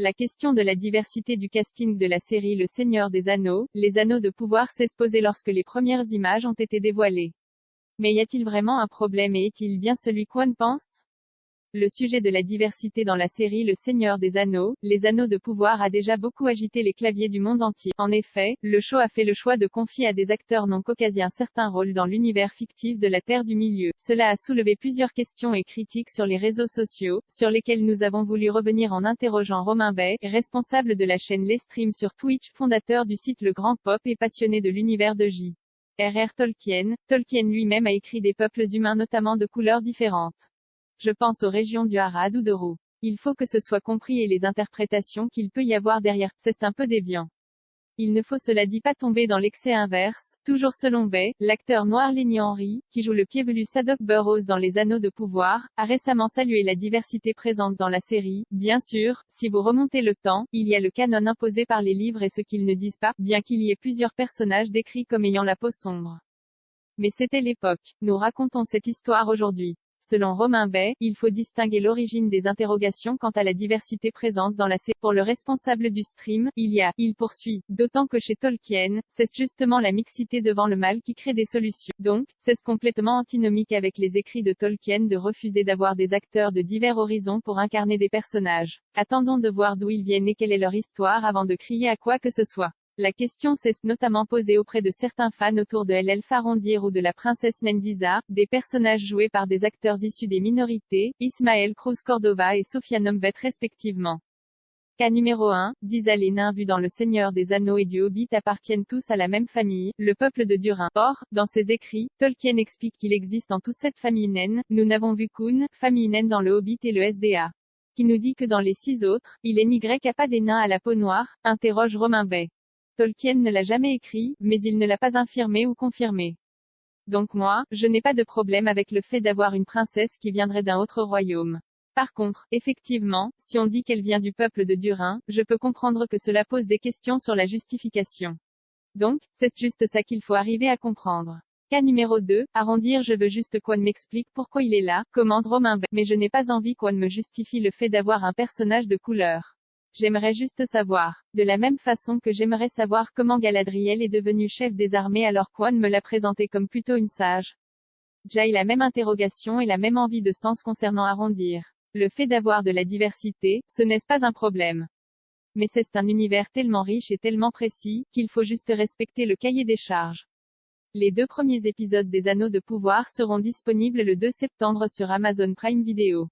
La question de la diversité du casting de la série Le Seigneur des Anneaux, les Anneaux de pouvoir s'est posée lorsque les premières images ont été dévoilées. Mais y a-t-il vraiment un problème et est-il bien celui qu'On pense? Le sujet de la diversité dans la série Le Seigneur des Anneaux, les Anneaux de pouvoir a déjà beaucoup agité les claviers du monde entier. En effet, le show a fait le choix de confier à des acteurs non caucasiens certains rôles dans l'univers fictif de la Terre du Milieu. Cela a soulevé plusieurs questions et critiques sur les réseaux sociaux, sur lesquels nous avons voulu revenir en interrogeant Romain Bay, responsable de la chaîne Les Streams sur Twitch, fondateur du site Le Grand Pop et passionné de l'univers de J.R.R. Tolkien. Tolkien lui-même a écrit des peuples humains notamment de couleurs différentes. Je pense aux régions du Harad ou de Roux. Il faut que ce soit compris et les interprétations qu'il peut y avoir derrière, c'est un peu déviant. Il ne faut cela dit pas tomber dans l'excès inverse. Toujours selon Bay, l'acteur noir Lenny Henry, qui joue le pied-velu Sadok Burrows dans Les Anneaux de pouvoir, a récemment salué la diversité présente dans la série. Bien sûr, si vous remontez le temps, il y a le canon imposé par les livres et ce qu'ils ne disent pas, bien qu'il y ait plusieurs personnages décrits comme ayant la peau sombre. Mais c'était l'époque. Nous racontons cette histoire aujourd'hui. Selon Romain Bay, il faut distinguer l'origine des interrogations quant à la diversité présente dans la série. Pour le responsable du stream, il poursuit, d'autant que chez Tolkien, c'est justement la mixité devant le mal qui crée des solutions. Donc, c'est complètement antinomique avec les écrits de Tolkien de refuser d'avoir des acteurs de divers horizons pour incarner des personnages. Attendons de voir d'où ils viennent et quelle est leur histoire avant de crier à quoi que ce soit. La question s'est notamment posée auprès de certains fans autour de LL Farondir ou de la princesse Nendisa, des personnages joués par des acteurs issus des minorités, Ismaël Cruz Cordova et Sofia Nombet respectivement. Cas numéro 1, Disa les nains vus dans Le Seigneur des Anneaux et du Hobbit appartiennent tous à la même famille, le peuple de Durin. Or, dans ses écrits, Tolkien explique qu'il existe en tous 7 familles naines, nous n'avons vu qu'une famille naine dans le Hobbit et le SDA. Qui nous dit que dans les 6 autres, il est n'y a pas des nains à la peau noire, interroge Romain Bay. Tolkien ne l'a jamais écrit, mais il ne l'a pas infirmé ou confirmé. Donc moi, je n'ai pas de problème avec le fait d'avoir une princesse qui viendrait d'un autre royaume. Par contre, effectivement, si on dit qu'elle vient du peuple de Durin, je peux comprendre que cela pose des questions sur la justification. Donc, c'est juste ça qu'il faut arriver à comprendre. Cas numéro 2, arrondir je veux juste qu'On m'explique pourquoi il est là, commande Romain Bay. Mais je n'ai pas envie qu'On me justifie le fait d'avoir un personnage de couleur. J'aimerais juste savoir. De la même façon que j'aimerais savoir comment Galadriel est devenue chef des armées alors qu'On me l'a présenté comme plutôt une sage. J'ai la même interrogation et la même envie de sens concernant arrondir. Le fait d'avoir de la diversité, ce n'est pas un problème. Mais c'est un univers tellement riche et tellement précis, qu'il faut juste respecter le cahier des charges. Les 2 premiers épisodes des Anneaux de pouvoir seront disponibles le 2 septembre sur Amazon Prime Video.